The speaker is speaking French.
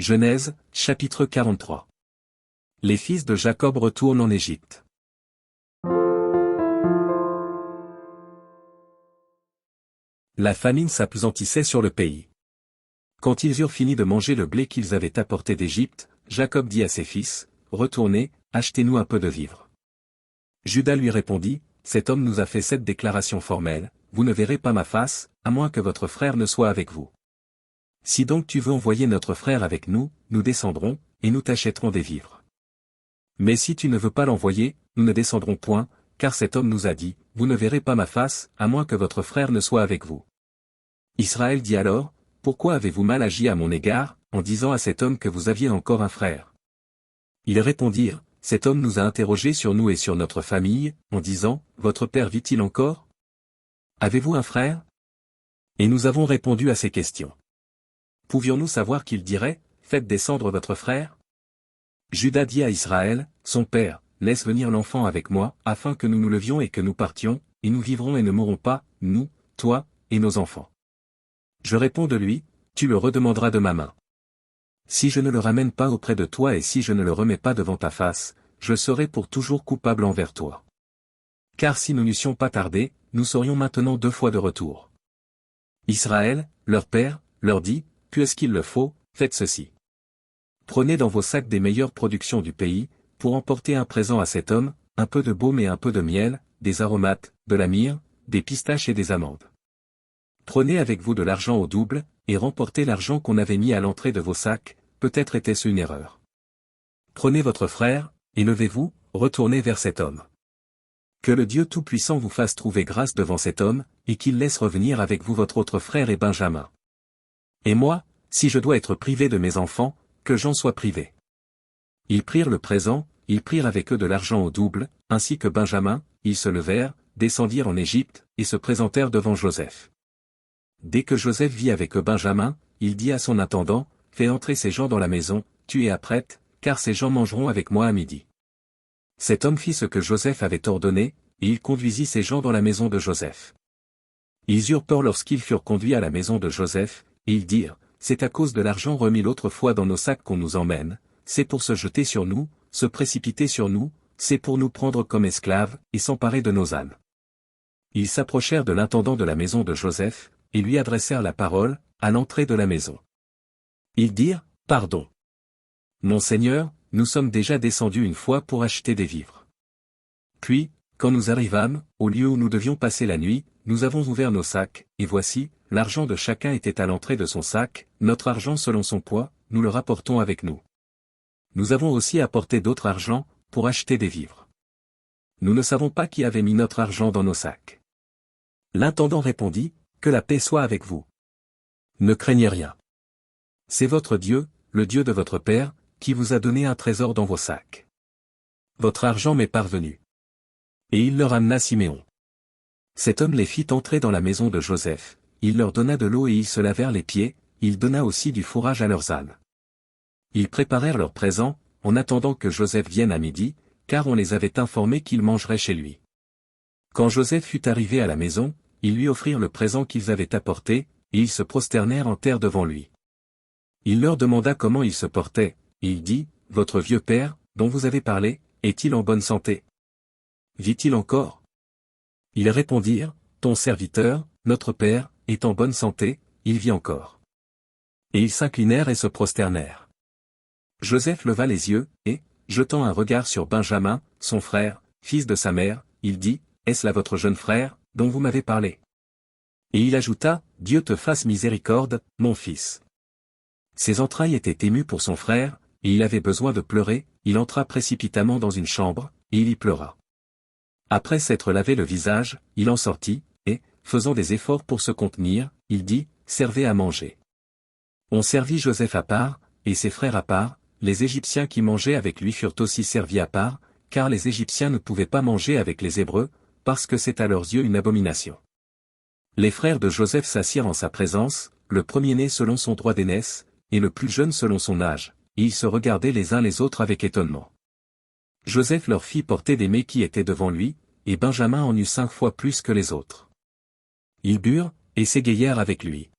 Genèse, chapitre 43. Les fils de Jacob retournent en Égypte. La famine s'appesantissait sur le pays. Quand ils eurent fini de manger le blé qu'ils avaient apporté d'Égypte, Jacob dit à ses fils, « Retournez, achetez-nous un peu de vivres. » Juda lui répondit, « Cet homme nous a fait cette déclaration formelle, vous ne verrez pas ma face, à moins que votre frère ne soit avec vous. Si donc tu veux envoyer notre frère avec nous, nous descendrons, et nous t'achèterons des vivres. Mais si tu ne veux pas l'envoyer, nous ne descendrons point, car cet homme nous a dit, vous ne verrez pas ma face, à moins que votre frère ne soit avec vous. » Israël dit alors, « Pourquoi avez-vous mal agi à mon égard, en disant à cet homme que vous aviez encore un frère ?» Ils répondirent, « Cet homme nous a interrogés sur nous et sur notre famille, en disant, votre père vit-il encore? Avez-vous un frère? » Et nous avons répondu à ces questions. Pouvions-nous savoir qu'il dirait, faites descendre votre frère? Juda dit à Israël, son père, laisse venir l'enfant avec moi, afin que nous nous levions et que nous partions, et nous vivrons et ne mourrons pas, nous, toi, et nos enfants. Je réponds de lui, tu le redemanderas de ma main. Si je ne le ramène pas auprès de toi et si je ne le remets pas devant ta face, je serai pour toujours coupable envers toi. Car si nous n'eussions pas tardé, nous serions maintenant 2 fois de retour. Israël, leur père, leur dit, puisqu'il le faut, faites ceci. Prenez dans vos sacs des meilleures productions du pays, pour emporter un présent à cet homme, un peu de baume et un peu de miel, des aromates, de la myrrhe, des pistaches et des amandes. Prenez avec vous de l'argent au double, et remportez l'argent qu'on avait mis à l'entrée de vos sacs, peut-être était-ce une erreur. Prenez votre frère, et levez-vous, retournez vers cet homme. Que le Dieu Tout-Puissant vous fasse trouver grâce devant cet homme, et qu'il laisse revenir avec vous votre autre frère et Benjamin. Et moi, si je dois être privé de mes enfants, que j'en sois privé. » Ils prirent le présent, ils prirent avec eux de l'argent au double, ainsi que Benjamin, ils se levèrent, descendirent en Égypte, et se présentèrent devant Joseph. Dès que Joseph vit avec eux Benjamin, il dit à son intendant, « Fais entrer ces gens dans la maison, tu et apprête, car ces gens mangeront avec moi à midi. » Cet homme fit ce que Joseph avait ordonné, et il conduisit ces gens dans la maison de Joseph. Ils eurent peur lorsqu'ils furent conduits à la maison de Joseph, et ils dirent, « C'est à cause de l'argent remis l'autre fois dans nos sacs qu'on nous emmène, c'est pour se jeter sur nous, se précipiter sur nous, c'est pour nous prendre comme esclaves, et s'emparer de nos ânes. » Ils s'approchèrent de l'intendant de la maison de Joseph, et lui adressèrent la parole, à l'entrée de la maison. Ils dirent, « Pardon. Mon Seigneur, nous sommes déjà descendus une fois pour acheter des vivres. Puis, quand nous arrivâmes, au lieu où nous devions passer la nuit, nous avons ouvert nos sacs, et voici, l'argent de chacun était à l'entrée de son sac, notre argent selon son poids, nous le rapportons avec nous. Nous avons aussi apporté d'autre argent, pour acheter des vivres. Nous ne savons pas qui avait mis notre argent dans nos sacs. » L'intendant répondit, « Que la paix soit avec vous. Ne craignez rien. C'est votre Dieu, le Dieu de votre Père, qui vous a donné un trésor dans vos sacs. Votre argent m'est parvenu. » Et il leur amena Siméon. Cet homme les fit entrer dans la maison de Joseph, il leur donna de l'eau et ils se lavèrent les pieds, il donna aussi du fourrage à leurs ânes. Ils préparèrent leurs présents, en attendant que Joseph vienne à midi, car on les avait informés qu'il mangerait chez lui. Quand Joseph fut arrivé à la maison, ils lui offrirent le présent qu'ils avaient apporté, et ils se prosternèrent en terre devant lui. Il leur demanda comment il se portait, et il dit, « Votre vieux père, dont vous avez parlé, est-il en bonne santé? Vit-il encore? » Ils répondirent, « Ton serviteur, notre père, est en bonne santé, il vit encore. » Et ils s'inclinèrent et se prosternèrent. Joseph leva les yeux, et, jetant un regard sur Benjamin, son frère, fils de sa mère, il dit, « Est-ce là votre jeune frère, dont vous m'avez parlé? » Et il ajouta, « Dieu te fasse miséricorde, mon fils. » Ses entrailles étaient émues pour son frère, et il avait besoin de pleurer, il entra précipitamment dans une chambre, et il y pleura. Après s'être lavé le visage, il en sortit, et, faisant des efforts pour se contenir, il dit, « Servez à manger. » On servit Joseph à part, et ses frères à part, les Égyptiens qui mangeaient avec lui furent aussi servis à part, car les Égyptiens ne pouvaient pas manger avec les Hébreux, parce que c'est à leurs yeux une abomination. Les frères de Joseph s'assirent en sa présence, le premier-né selon son droit d'aînesse, et le plus jeune selon son âge, et ils se regardaient les uns les autres avec étonnement. Joseph leur fit porter des mets qui étaient devant lui, et Benjamin en eut 5 fois plus que les autres. Ils burent, et s'égayèrent avec lui.